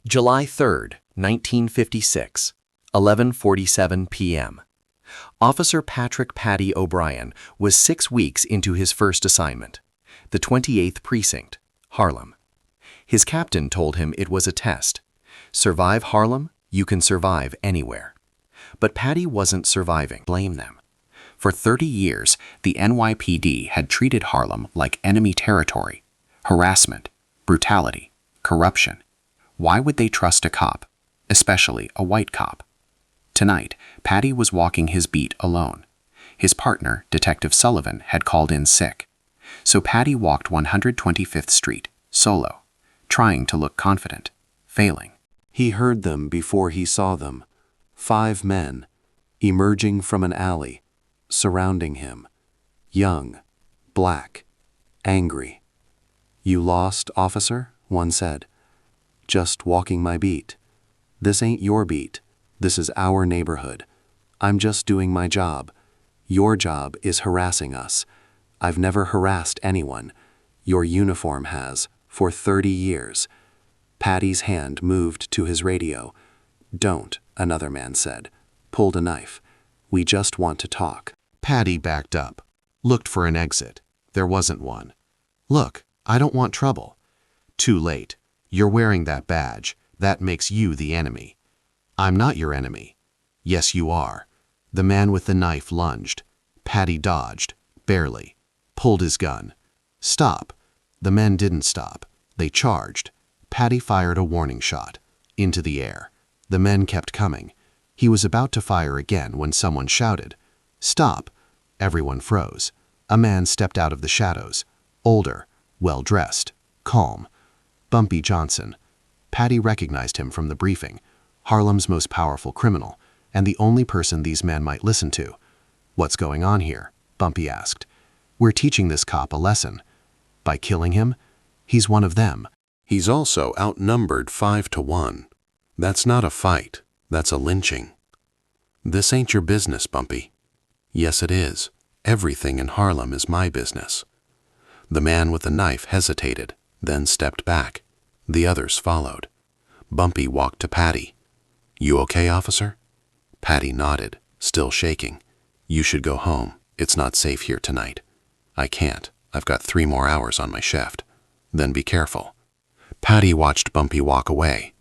July 3rd, 1956, 11:47 p.m. Officer Patrick Paddy O'Brien was 6 weeks into his first assignment, the 28th Precinct, Harlem. His captain told him it was a test. Survive Harlem, you can survive anywhere. But Paddy wasn't surviving. Blame them. For 30 years, the NYPD had treated Harlem like enemy territory. Harassment, brutality, corruption. Why would they trust a cop, especially a white cop? Tonight, Paddy was walking his beat alone. His partner, Detective Sullivan, had called in sick. So Paddy walked 125th Street, solo, trying to look confident, failing. He heard them before he saw them. 5 men, emerging from an alley, surrounding him. Young, black, angry. "You lost, officer?" one said. "Just walking my beat." "This ain't your beat. This is our neighborhood. I'm just doing my job. Your job is harassing us. I've never harassed anyone. Your uniform has, for 30 years. Paddy's hand moved to his radio. "Don't," another man said. Pulled a knife. "We just want to talk." Paddy backed up, looked for an exit. There wasn't one. "Look, I don't want trouble." "Too late. You're wearing that badge. That makes you the enemy." "I'm not your enemy." "Yes, you are." The man with the knife lunged. Paddy dodged, barely. Pulled his gun. "Stop." The men didn't stop. They charged. Paddy fired a warning shot. Into the air. The men kept coming. He was about to fire again when someone shouted, "Stop!" Everyone froze. A man stepped out of the shadows. Older, well-dressed, calm. Bumpy Johnson. Paddy recognized him from the briefing. Harlem's most powerful criminal, and the only person these men might listen to. "What's going on here?" Bumpy asked. "We're teaching this cop a lesson. By killing him, he's one of them." "He's also outnumbered 5-1. That's not a fight, that's a lynching." "This ain't your business, Bumpy." "Yes, it is. Everything in Harlem is my business." The man with the knife hesitated, then stepped back. The others followed. Bumpy walked to Paddy. "You okay, officer?" Paddy nodded, still shaking. "You should go home. It's not safe here tonight." "I can't. I've got 3 more hours on my shift." "Then be careful." Paddy watched Bumpy walk away.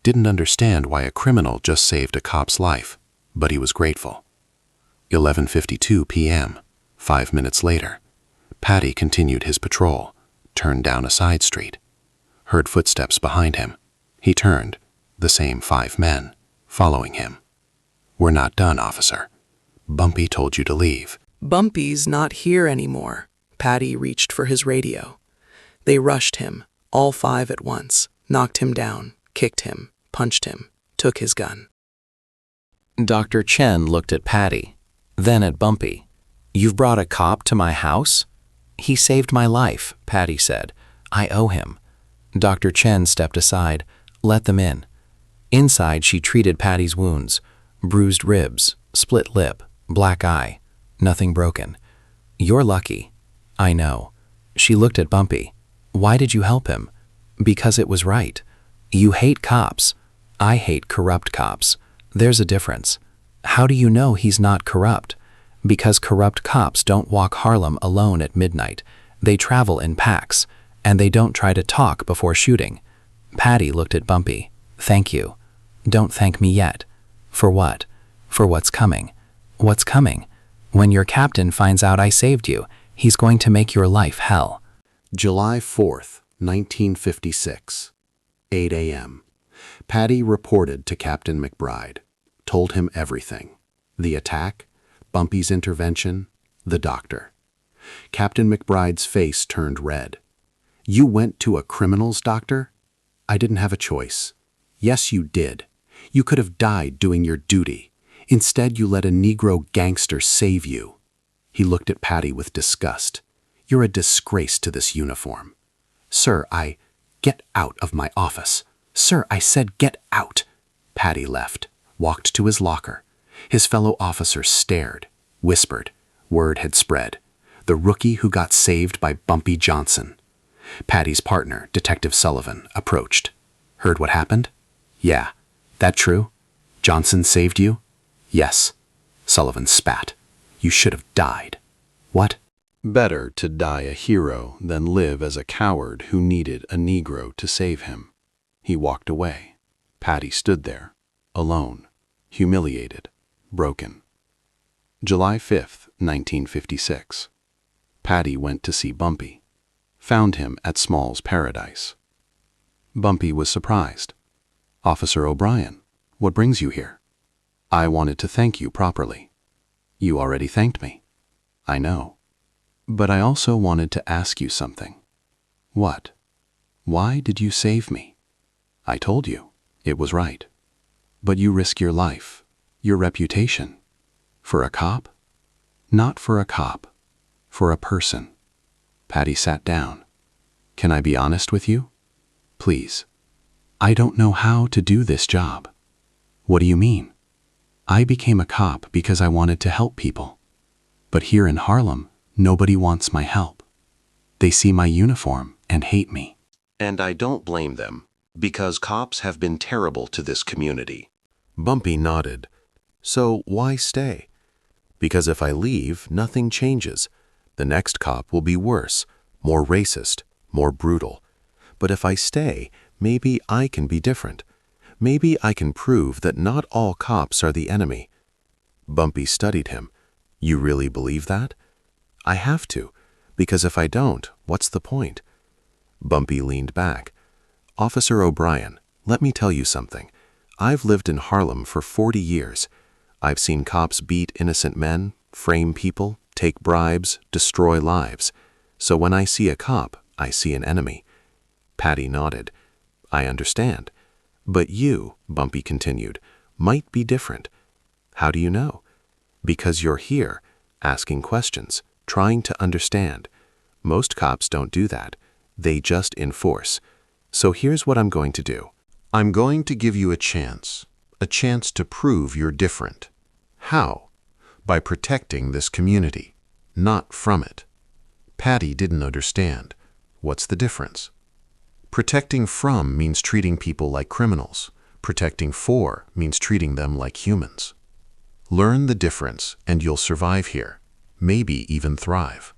Didn't understand why a criminal just saved a cop's life, but he was grateful. 11:52 p.m., 5 minutes later. Paddy continued his patrol, turned down a side street. Heard footsteps behind him. He turned, the same 5 men, following him. "We're not done, officer. Bumpy told you to leave." "Bumpy's not here anymore." Paddy reached for his radio. They rushed him, all 5 at once, knocked him down, kicked him, punched him, took his gun. Dr. Chen looked at Paddy, then at Bumpy. "You've brought a cop to my house?" "He saved my life," Paddy said. "I owe him." Dr. Chen stepped aside. "Let them in." Inside, she treated Paddy's wounds. Bruised ribs, split lip, black eye. Nothing broken. "You're lucky." "I know." She looked at Bumpy. "Why did you help him?" "Because it was right." "You hate cops." "I hate corrupt cops. There's a difference." "How do you know he's not corrupt?" "Because corrupt cops don't walk Harlem alone at midnight. They travel in packs, and they don't try to talk before shooting." Paddy looked at Bumpy. "Thank you." "Don't thank me yet." "For what?" "For what's coming." "What's coming?" "When your captain finds out I saved you, he's going to make your life hell." July 4th, 1956, 8 a.m. Paddy reported to Captain McBride, told him everything. The attack, Bumpy's intervention, the doctor. Captain McBride's face turned red. "You went to a criminal's doctor?" "I didn't have a choice." "Yes, you did. You could have died doing your duty. Instead, you let a Negro gangster save you." He looked at Paddy with disgust. "You're a disgrace to this uniform." "Sir, Get out of my office." "Sir, I said get out." Paddy left, walked to his locker. His fellow officers stared, whispered. Word had spread. The rookie who got saved by Bumpy Johnson. Paddy's partner, Detective Sullivan, approached. "Heard what happened?" Yeah. That true? Johnson saved you? Yes. Sullivan spat. You should have died. What? Better to die a hero than live as a coward who needed a Negro to save him. He walked away. Paddy stood there, alone, humiliated, broken. July 5th, 1956. Paddy went to see Bumpy. Found him at Small's Paradise. Bumpy was surprised. "Officer O'Brien, what brings you here?" "I wanted to thank you properly." "You already thanked me." "I know. But I also wanted to ask you something." "What?" "Why did you save me?" "I told you. It was right." "But you risk your life, your reputation. For a cop?" "Not for a cop. For a person." Paddy sat down. "Can I be honest with you?" "Please." "I don't know how to do this job." "What do you mean?" "I became a cop because I wanted to help people. But here in Harlem, nobody wants my help. They see my uniform and hate me." And I don't blame them, because cops have been terrible to this community. Bumpy nodded. "So why stay?" "Because if I leave, nothing changes. The next cop will be worse, more racist, more brutal. But if I stay, maybe I can be different. Maybe I can prove that not all cops are the enemy." Bumpy studied him. "You really believe that?" "I have to, because if I don't, what's the point?" Bumpy leaned back. "Officer O'Brien, let me tell you something. I've lived in Harlem for 40 years. I've seen cops beat innocent men, frame people, take bribes, destroy lives. So when I see a cop, I see an enemy." Paddy nodded. "I understand. But you," Bumpy continued, "might be different." "How do you know?" "Because you're here, asking questions, trying to understand. Most cops don't do that. They just enforce. So here's what I'm going to do. I'm going to give you a chance to prove you're different. How? By protecting this community, not from it." Paddy didn't understand. "What's the difference?" "Protecting from means treating people like criminals. Protecting for means treating them like humans. Learn the difference and you'll survive here, maybe even thrive."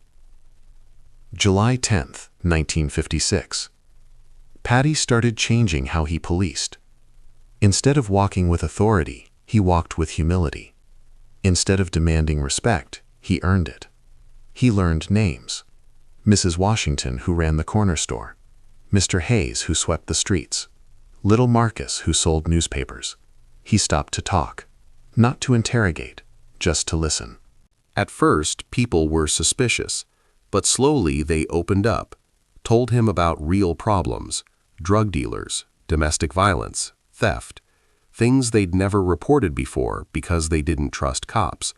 July 10th, 1956. Paddy started changing how he policed. Instead of walking with authority, he walked with humility. Instead of demanding respect, he earned it. He learned names. Mrs. Washington, who ran the corner store. Mr. Hayes, who swept the streets. Little Marcus, who sold newspapers. He stopped to talk. Not to interrogate, just to listen. At first, people were suspicious, but slowly they opened up, told him about real problems, drug dealers, domestic violence, theft, things they'd never reported before because they didn't trust cops.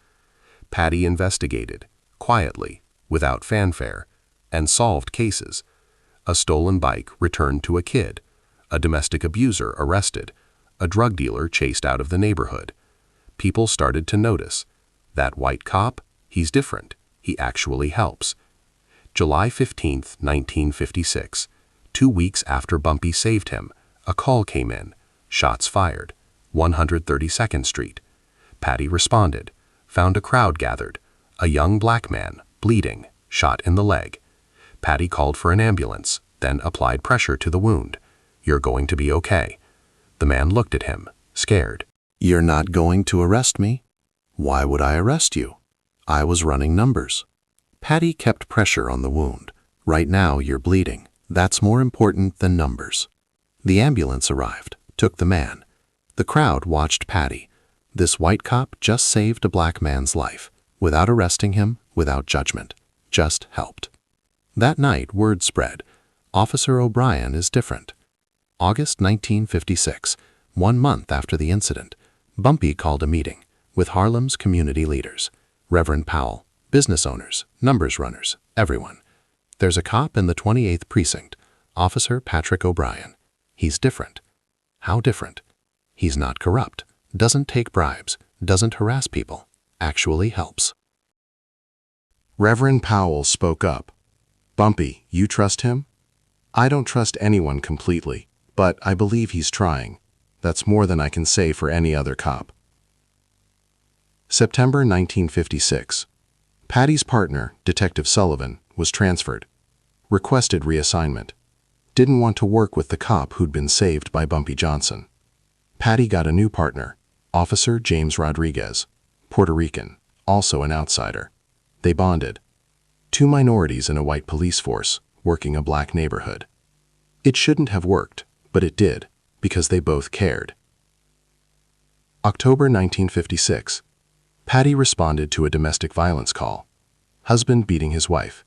Paddy investigated, quietly, without fanfare, and solved cases. A stolen bike returned to a kid, a domestic abuser arrested, a drug dealer chased out of the neighborhood. People started to notice. That white cop, he's different. He actually helps. July 15th, 1956. 2 weeks after Bumpy saved him, a call came in. Shots fired. 132nd Street. Paddy responded. Found a crowd gathered. A young black man, bleeding, shot in the leg. Paddy called for an ambulance, then applied pressure to the wound. "You're going to be okay." The man looked at him, scared. "You're not going to arrest me?" "Why would I arrest you? I was running numbers." Paddy kept pressure on the wound. "Right now you're bleeding. That's more important than numbers." The ambulance arrived, took the man. The crowd watched Paddy. This white cop just saved a black man's life, without arresting him, without judgment. Just helped. That night, word spread. Officer O'Brien is different. August 1956, 1 month after the incident, Bumpy called a meeting with Harlem's community leaders, Reverend Powell, business owners, numbers runners, everyone. "There's a cop in the 28th Precinct, Officer Patrick O'Brien. He's different." "How different?" "He's not corrupt, doesn't take bribes, doesn't harass people, actually helps." Reverend Powell spoke up. "Bumpy, you trust him?" "I don't trust anyone completely, but I believe he's trying." That's more than I can say for any other cop. September 1956. Paddy's partner, Detective Sullivan, was transferred. Requested reassignment. Didn't want to work with the cop who'd been saved by Bumpy Johnson. Paddy got a new partner, Officer James Rodriguez, Puerto Rican, also an outsider. They bonded. Two minorities in a white police force, working a black neighborhood. It shouldn't have worked, but it did, because they both cared. October 1956. Paddy responded to a domestic violence call. Husband beating his wife.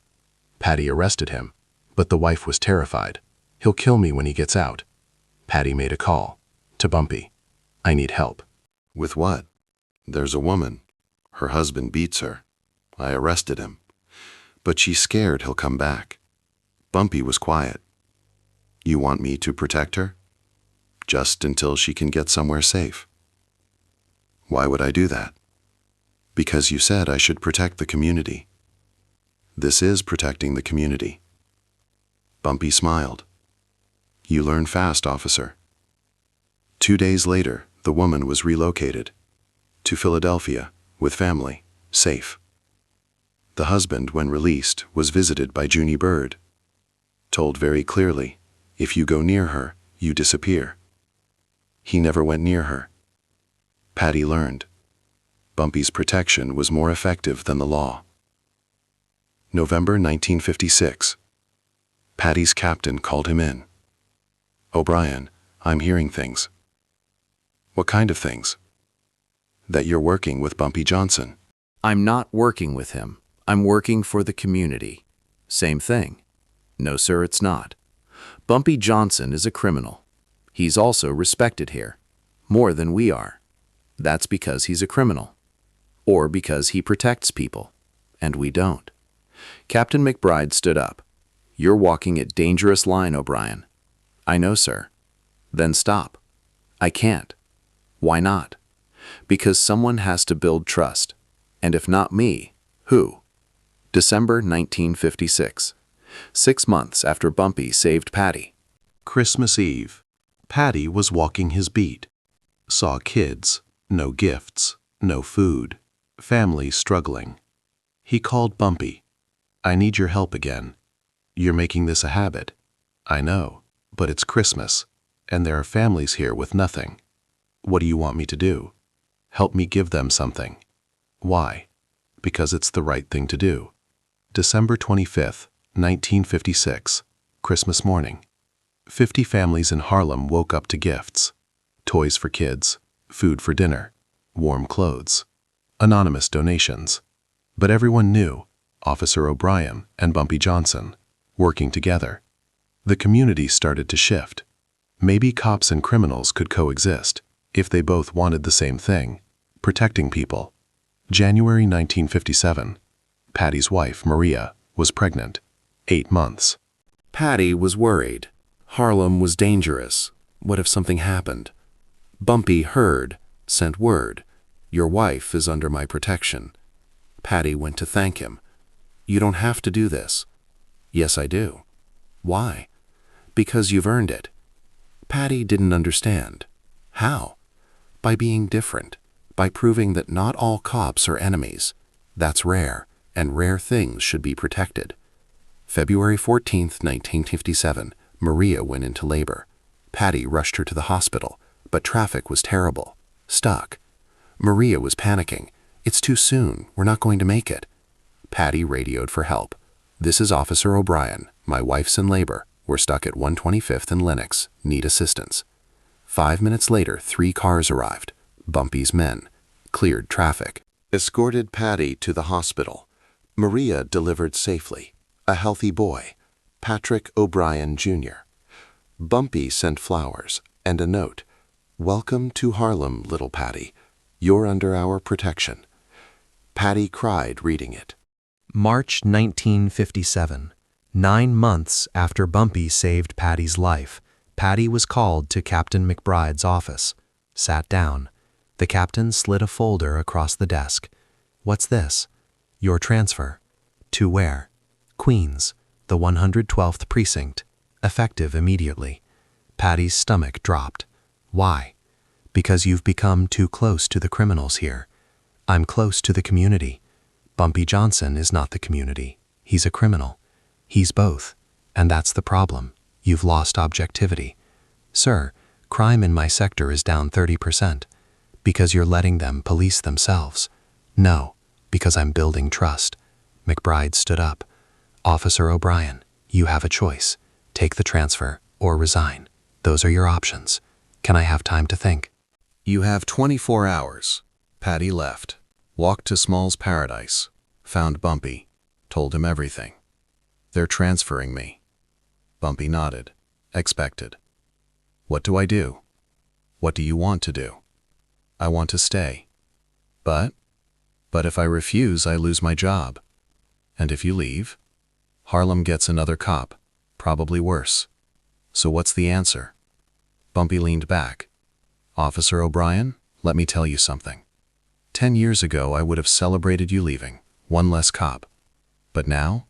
Paddy arrested him, but the wife was terrified. He'll kill me when he gets out. Paddy made a call to Bumpy. I need help. With what? There's a woman. Her husband beats her. I arrested him. But she's scared he'll come back. Bumpy was quiet. You want me to protect her? Just until she can get somewhere safe. Why would I do that? Because you said I should protect the community. This is protecting the community. Bumpy smiled. You learn fast, officer. 2 days later, the woman was relocated to Philadelphia with family, safe. The husband, when released, was visited by Junie Bird. Told very clearly, if you go near her, you disappear. He never went near her. Paddy learned. Bumpy's protection was more effective than the law. November 1956. Paddy's captain called him in. O'Brien, I'm hearing things. What kind of things? That you're working with Bumpy Johnson. I'm not working with him. I'm working for the community. Same thing. No, sir, it's not. Bumpy Johnson is a criminal. He's also respected here. More than we are. That's because he's a criminal. Or because he protects people. And we don't. Captain McBride stood up. You're walking a dangerous line, O'Brien. I know, sir. Then stop. I can't. Why not? Because someone has to build trust. And if not me, who? December 1956. 6 months after Bumpy saved Paddy. Christmas Eve. Paddy was walking his beat. Saw kids, no gifts, no food, family struggling. He called Bumpy. I need your help again. You're making this a habit. I know, but it's Christmas, and there are families here with nothing. What do you want me to do? Help me give them something. Why? Because it's the right thing to do. December 25th, 1956, Christmas morning. 50 families in Harlem woke up to gifts. Toys for kids, food for dinner, warm clothes, anonymous donations. But everyone knew Officer O'Brien and Bumpy Johnson, working together. The community started to shift. Maybe cops and criminals could coexist if they both wanted the same thing, protecting people. January 1957. Paddy's wife, Maria, was pregnant. 8 months. Paddy was worried. Harlem was dangerous. What if something happened? Bumpy heard, sent word. Your wife is under my protection. Paddy went to thank him. You don't have to do this. Yes, I do. Why? Because you've earned it. Paddy didn't understand. How? By being different. By proving that not all cops are enemies. That's rare, and rare things should be protected. February 14th, 1957, Maria went into labor. Paddy rushed her to the hospital, but traffic was terrible. Stuck. Maria was panicking. It's too soon. We're not going to make it. Paddy radioed for help. This is Officer O'Brien. My wife's in labor. We're stuck at 125th and Lenox. Need assistance. 5 minutes later, 3 cars arrived. Bumpy's men. Cleared traffic. Escorted Paddy to the hospital. Maria delivered safely. A healthy boy. Patrick O'Brien, Jr. Bumpy sent flowers and a note. Welcome to Harlem, little Paddy. You're under our protection. Paddy cried reading it. March 1957. 9 months after Bumpy saved Paddy's life, Paddy was called to Captain McBride's office. Sat down. The captain slid a folder across the desk. What's this? Your transfer. To where? Queens, the 112th precinct. Effective immediately. Paddy's stomach dropped. Why? Because you've become too close to the criminals here. I'm close to the community. Bumpy Johnson is not the community. He's a criminal. He's both. And that's the problem. You've lost objectivity. Sir, crime in my sector is down 30%. Because you're letting them police themselves. No, because I'm building trust. McBride stood up. Officer O'Brien, you have a choice. Take the transfer or resign. Those are your options. Can I have time to think? You have 24 hours. Paddy left, walked to Small's Paradise, found Bumpy, told him everything. They're transferring me. Bumpy nodded, expected. What do I do? What do you want to do? I want to stay. But if I refuse, I lose my job. And if you leave, Harlem gets another cop, probably worse. So what's the answer? Bumpy leaned back. Officer O'Brien, let me tell you something. 10 years ago, I would have celebrated you leaving, one less cop. But now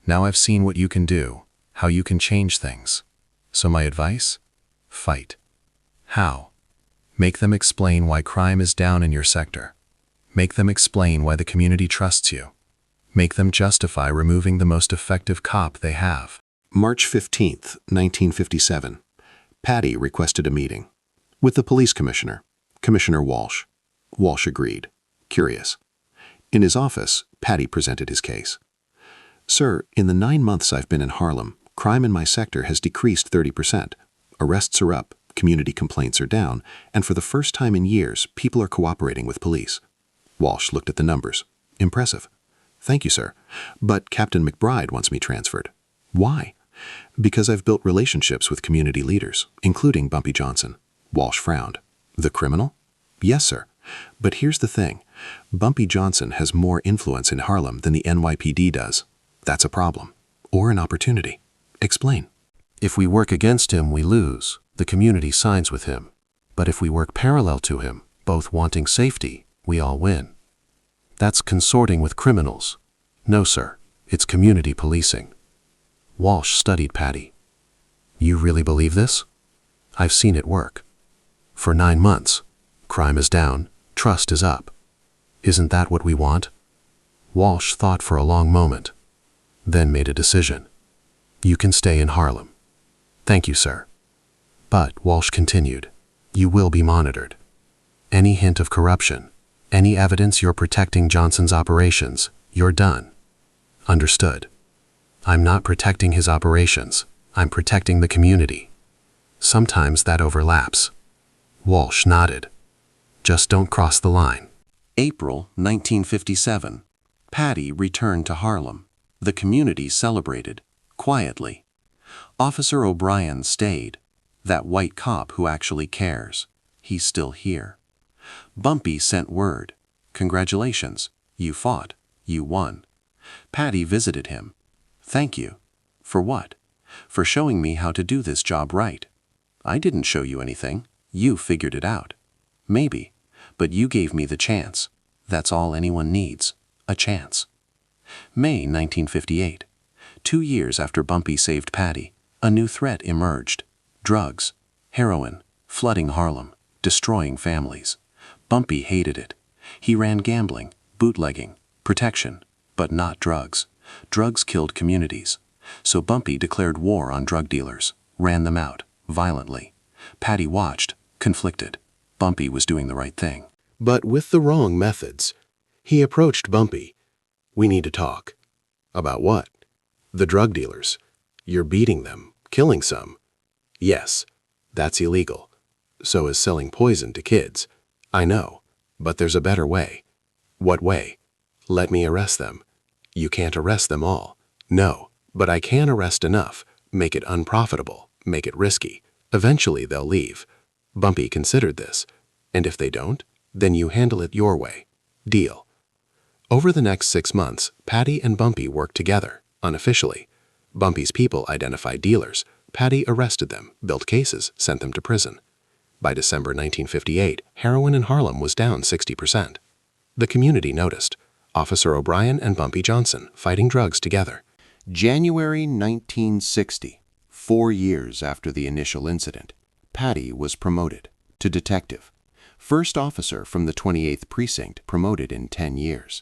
I've seen what you can do, how you can change things. So my advice? Fight. How? Make them explain why crime is down in your sector. Make them explain why the community trusts you. Make them justify removing the most effective cop they have. March 15th, 1957. Paddy requested a meeting. With the police commissioner, Commissioner Walsh. Walsh agreed. Curious. In his office, Paddy presented his case. Sir, in the 9 months I've been in Harlem, crime in my sector has decreased 30%. Arrests are up, community complaints are down, and for the first time in years, people are cooperating with police. Walsh looked at the numbers. Impressive. Thank you, sir. But Captain McBride wants me transferred. Why? Because I've built relationships with community leaders, including Bumpy Johnson. Walsh frowned. The criminal? Yes, sir. But here's the thing. Bumpy Johnson has more influence in Harlem than the NYPD does. That's a problem. Or an opportunity. Explain. If we work against him, we lose. The community sides with him. But if we work parallel to him, both wanting safety, we all win. That's consorting with criminals. No, sir. It's community policing. Walsh studied Paddy. You really believe this? I've seen it work. For 9 months, crime is down, trust is up. Isn't that what we want? Walsh thought for a long moment, then made a decision. You can stay in Harlem. Thank you, sir. But, Walsh continued, you will be monitored. Any hint of corruption, any evidence you're protecting Johnson's operations, you're done. Understood. I'm not protecting his operations. I'm protecting the community. Sometimes that overlaps. Walsh nodded. Just don't cross the line. April 1957. Paddy returned to Harlem. The community celebrated, quietly. Officer O'Brien stayed. That white cop who actually cares. He's still here. Bumpy sent word. Congratulations. You fought. You won. Paddy visited him. Thank you. For what? For showing me how to do this job right. I didn't show you anything. You figured it out. Maybe. But you gave me the chance. That's all anyone needs. A chance. May 1958. 2 years after Bumpy saved Paddy, a new threat emerged. Drugs. Heroin. Flooding Harlem. Destroying families. Bumpy hated it. He ran gambling, bootlegging, protection, but not drugs. Drugs killed communities. So Bumpy declared war on drug dealers, ran them out, violently. Paddy watched, conflicted. Bumpy was doing the right thing. But with the wrong methods. He approached Bumpy. We need to talk. About what? The drug dealers. You're beating them, killing some. Yes, that's illegal. So is selling poison to kids. I know, but there's a better way. What way? Let me arrest them. You can't arrest them all. No, but I can arrest enough, make it unprofitable, make it risky. Eventually they'll leave. Bumpy considered this. And if they don't, then you handle it your way. Deal. Over the next 6 months, Paddy and Bumpy worked together, unofficially. Bumpy's people identified dealers. Paddy arrested them, built cases, sent them to prison. By December 1958, heroin in Harlem was down 60%. The community noticed. Officer O'Brien and Bumpy Johnson fighting drugs together. January 1960, 4 years after the initial incident, Paddy was promoted to detective. first officer from the 28th Precinct promoted in 10 years.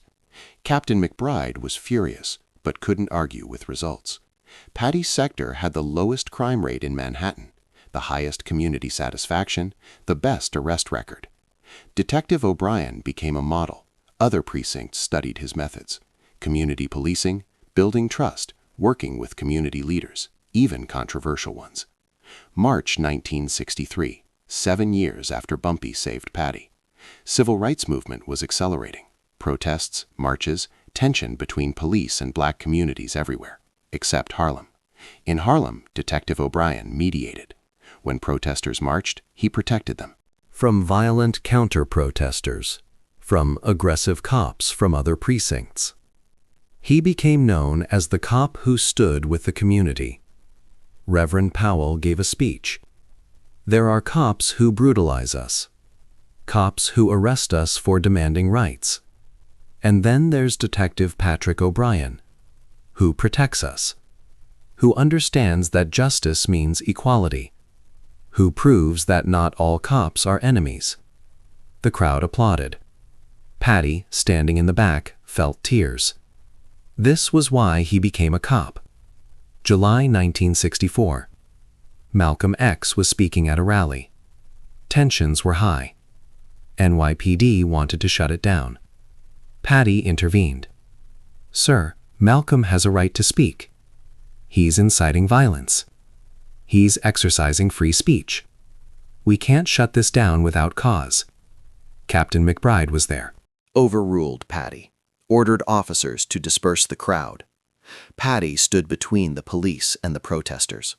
Captain McBride was furious, but couldn't argue with results. Paddy's sector had the lowest crime rate in Manhattan, the highest community satisfaction, the best arrest record. Detective O'Brien became a model. Other precincts studied his methods. Community policing, building trust, working with community leaders, even controversial ones. March 1963, 7 years after Bumpy saved Paddy. Civil rights movement was accelerating. Protests, marches, tension between police and black communities everywhere, except Harlem. In Harlem, Detective O'Brien mediated. When protesters marched, he protected them. From violent counter-protesters, from aggressive cops from other precincts. He became known as the cop who stood with the community. Reverend Powell gave a speech. There are cops who brutalize us. Cops who arrest us for demanding rights. And then there's Detective Patrick O'Brien, who protects us, who understands that justice means equality, who proves that not all cops are enemies. The crowd applauded. Paddy, standing in the back, felt tears. This was why he became a cop. July 1964. Malcolm X was speaking at a rally. Tensions were high. NYPD wanted to shut it down. Paddy intervened. Sir, Malcolm has a right to speak. He's inciting violence. He's exercising free speech. We can't shut this down without cause. Captain McBride was there. Overruled Paddy, ordered officers to disperse the crowd. Paddy stood between the police and the protesters.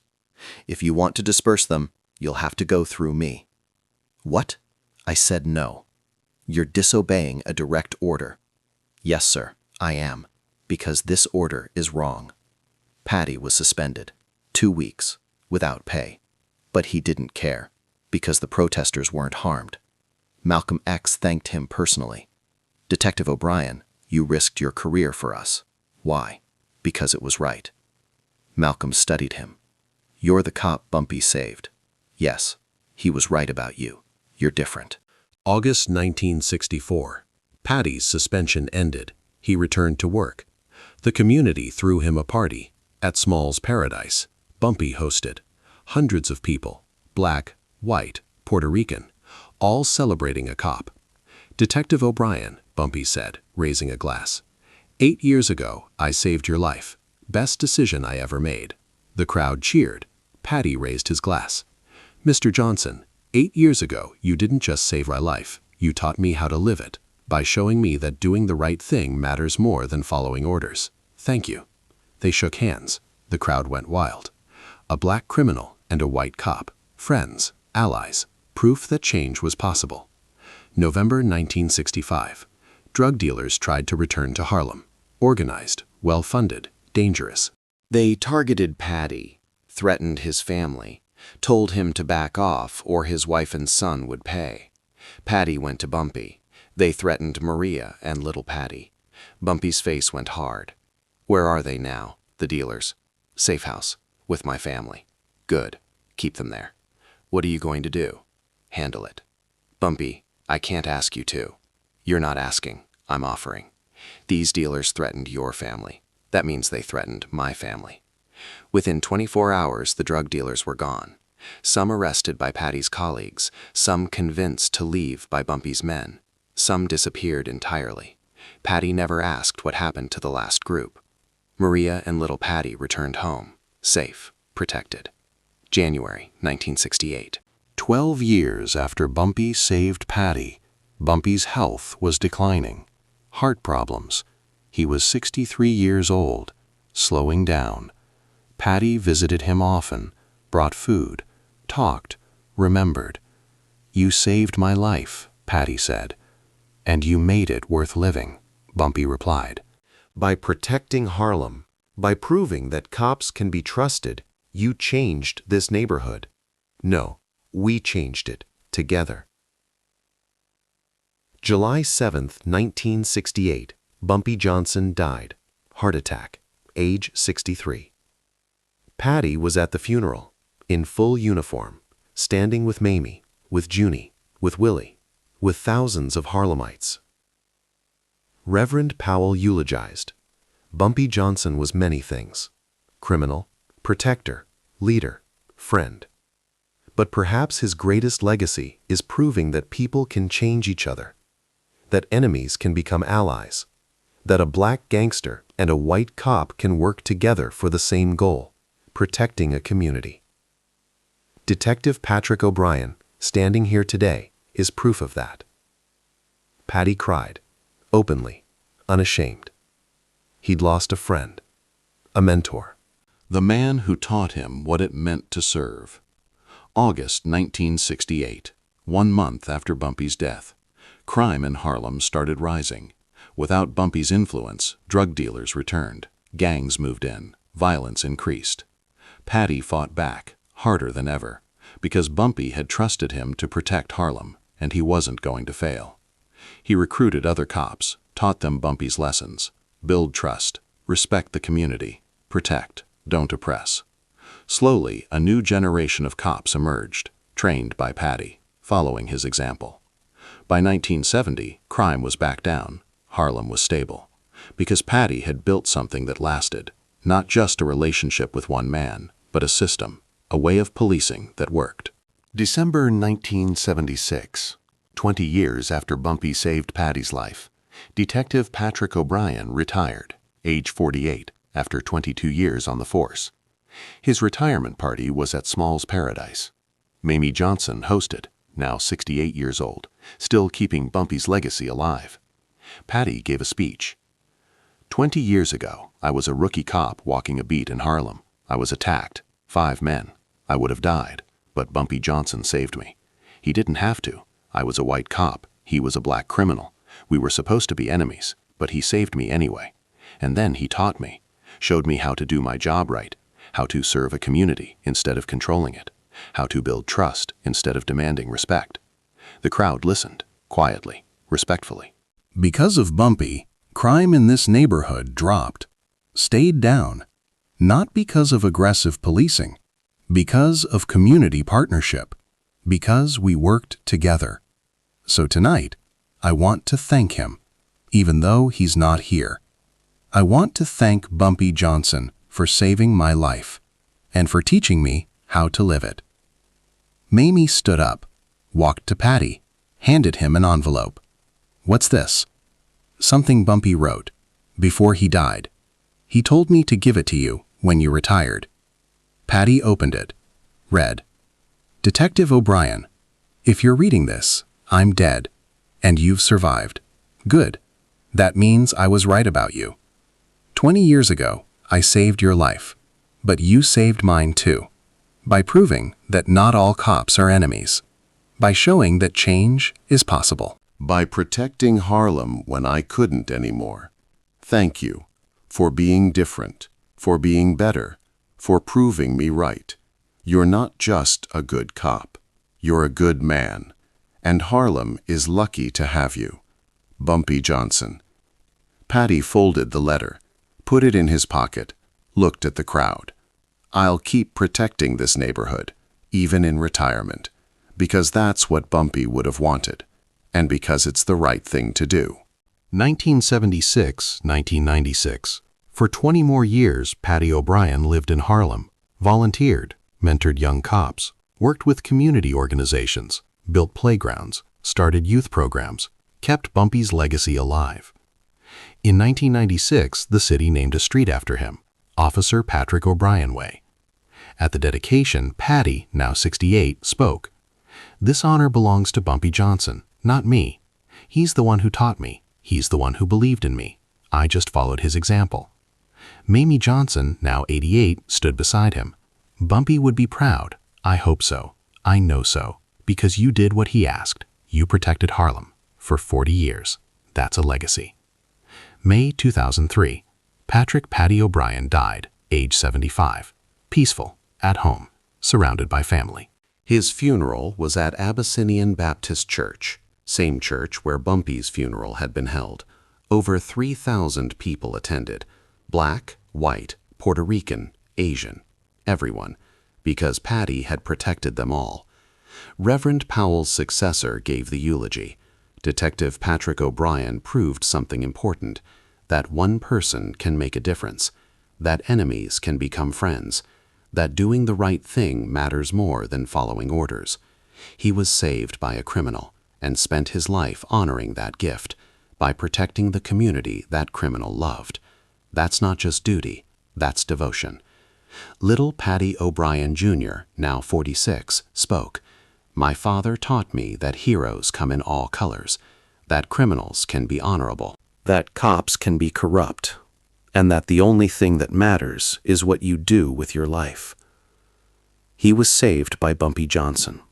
If you want to disperse them, you'll have to go through me. What? I said no. You're disobeying a direct order. Yes, sir, I am, because this order is wrong. Paddy was suspended, 2 weeks, without pay. But he didn't care, because the protesters weren't harmed. Malcolm X thanked him personally. Detective O'Brien, you risked your career for us. Why? Because it was right. Malcolm studied him. You're the cop Bumpy saved. Yes, he was right about you. You're different. August 1964. Paddy's suspension ended. He returned to work. The community threw him a party. At Small's Paradise, Bumpy hosted. Hundreds of people, black, white, Puerto Rican, all celebrating a cop. Detective O'Brien, Bumpy said, raising a glass. 8 years ago, I saved your life. Best decision I ever made. The crowd cheered. Paddy raised his glass. Mr. Johnson, 8 years ago, you didn't just save my life. You taught me how to live it, by showing me that doing the right thing matters more than following orders. Thank you. They shook hands. The crowd went wild. A black criminal and a white cop. Friends, allies, proof that change was possible. November 1965. Drug dealers tried to return to Harlem. Organized, well-funded, dangerous. They targeted Paddy, threatened his family, told him to back off or his wife and son would pay. Paddy went to Bumpy. They threatened Maria and little Paddy. Bumpy's face went hard. Where are they now, the dealers? Safe house, with my family. Good, keep them there. What are you going to do? Handle it. Bumpy, I can't ask you to. You're not asking, I'm offering. These dealers threatened your family. That means they threatened my family. Within 24 hours, the drug dealers were gone. Some arrested by Paddy's colleagues, some convinced to leave by Bumpy's men. Some disappeared entirely. Paddy never asked what happened to the last group. Maria and little Paddy returned home, safe, protected. January 1968. 12 years after Bumpy saved Paddy, Bumpy's health was declining. Heart problems. He was 63 years old, slowing down. Paddy visited him often, brought food, talked, remembered. You saved my life, Paddy said. And you made it worth living, Bumpy replied. By protecting Harlem, by proving that cops can be trusted, you changed this neighborhood. No, we changed it together. July 7th, 1968, Bumpy Johnson died. Heart attack, age 63. Paddy was at the funeral, in full uniform, standing with Mamie, with Junie, with Willie. with thousands of Harlemites. Reverend Powell eulogized. Bumpy Johnson was many things: criminal, protector, leader, friend. But perhaps his greatest legacy is proving that people can change each other, that enemies can become allies, that a black gangster and a white cop can work together for the same goal: protecting a community. Detective Patrick O'Brien, standing here today, is proof of that. Paddy cried, openly, unashamed. He'd lost a friend, a mentor. The man who taught him what it meant to serve. August 1968, 1 month after Bumpy's death. Crime in Harlem started rising. Without Bumpy's influence, drug dealers returned, gangs moved in, violence increased. Paddy fought back, harder than ever, because Bumpy had trusted him to protect Harlem, and he wasn't going to fail. He recruited other cops, taught them Bumpy's lessons: build trust, respect the community, protect, don't oppress. Slowly, a new generation of cops emerged, trained by Paddy, following his example. By 1970, crime was back down. Harlem was stable, because Paddy had built something that lasted, not just a relationship with one man, but a system, a way of policing that worked. December 1976, 20 years after Bumpy saved Paddy's life, Detective Patrick O'Brien retired, age 48, after 22 years on the force. His retirement party was at Small's Paradise. Mamie Johnson hosted, now 68 years old, still keeping Bumpy's legacy alive. Paddy gave a speech. 20 years ago, I was a rookie cop walking a beat in Harlem. I was attacked, 5 men. I would have died, but Bumpy Johnson saved me. He didn't have to. I was a white cop. He was a black criminal. We were supposed to be enemies, but he saved me anyway. And then he taught me, showed me how to do my job right, how to serve a community instead of controlling it, how to build trust instead of demanding respect. The crowd listened, quietly, respectfully. Because of Bumpy, crime in this neighborhood dropped, stayed down, not because of aggressive policing, because of community partnership, because we worked together. So tonight, I want to thank him, even though he's not here. I want to thank Bumpy Johnson for saving my life and for teaching me how to live it. Mamie stood up, walked to Paddy, handed him an envelope. What's this? Something Bumpy wrote, before he died. He told me to give it to you when you retired. Paddy opened it, read, Detective O'Brien, if you're reading this, I'm dead, and you've survived. Good. That means I was right about you. 20 years ago, I saved your life, but you saved mine too, by proving that not all cops are enemies, by showing that change is possible. By protecting Harlem when I couldn't anymore. Thank you for being different, for being better, for proving me right. You're not just a good cop. You're a good man. And Harlem is lucky to have you. Bumpy Johnson. Paddy folded the letter, put it in his pocket, looked at the crowd. I'll keep protecting this neighborhood, even in retirement, because that's what Bumpy would have wanted, and because it's the right thing to do. 1976-1996. For 20 more years, Paddy O'Brien lived in Harlem, volunteered, mentored young cops, worked with community organizations, built playgrounds, started youth programs, kept Bumpy's legacy alive. In 1996, the city named a street after him, Officer Patrick O'Brien Way. At the dedication, Paddy, now 68, spoke. This honor belongs to Bumpy Johnson, not me. He's the one who taught me. He's the one who believed in me. I just followed his example. Mamie Johnson, now 88, stood beside him. Bumpy would be proud. I hope so. I know so. Because you did what he asked. You protected Harlem for 40 years. That's a legacy. May 2003. Patrick Paddy O'Brien died, age 75. Peaceful, at home, surrounded by family. His funeral was at Abyssinian Baptist Church, same church where Bumpy's funeral had been held. Over 3,000 people attended. Black, white, Puerto Rican, Asian, everyone, because Paddy had protected them all. Reverend Powell's successor gave the eulogy. Detective Patrick O'Brien proved something important, that one person can make a difference, that enemies can become friends, that doing the right thing matters more than following orders. He was saved by a criminal and spent his life honoring that gift by protecting the community that criminal loved. That's not just duty, that's devotion. Little Paddy O'Brien Jr., now 46, spoke. "My father taught me that heroes come in all colors, that criminals can be honorable, that cops can be corrupt, and that the only thing that matters is what you do with your life." He was saved by Bumpy Johnson,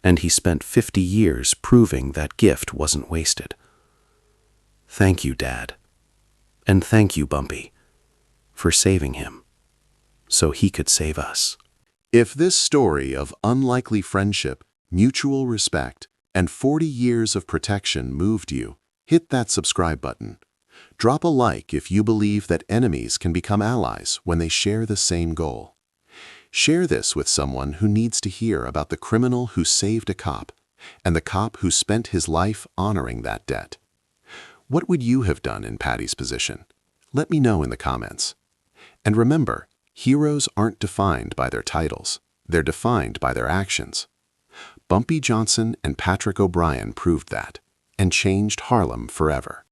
and he spent 50 years proving that gift wasn't wasted. Thank you, Dad, and thank you, Bumpy, for saving him so he could save us. If this story of unlikely friendship, mutual respect, and 40 years of protection moved you, hit that subscribe button. Drop a like if you believe that enemies can become allies when they share the same goal. Share this with someone who needs to hear about the criminal who saved a cop and the cop who spent his life honoring that debt. What would you have done in Paddy's position? Let me know in the comments. And remember, heroes aren't defined by their titles. They're defined by their actions. Bumpy Johnson and Patrick O'Brien proved that and changed Harlem forever.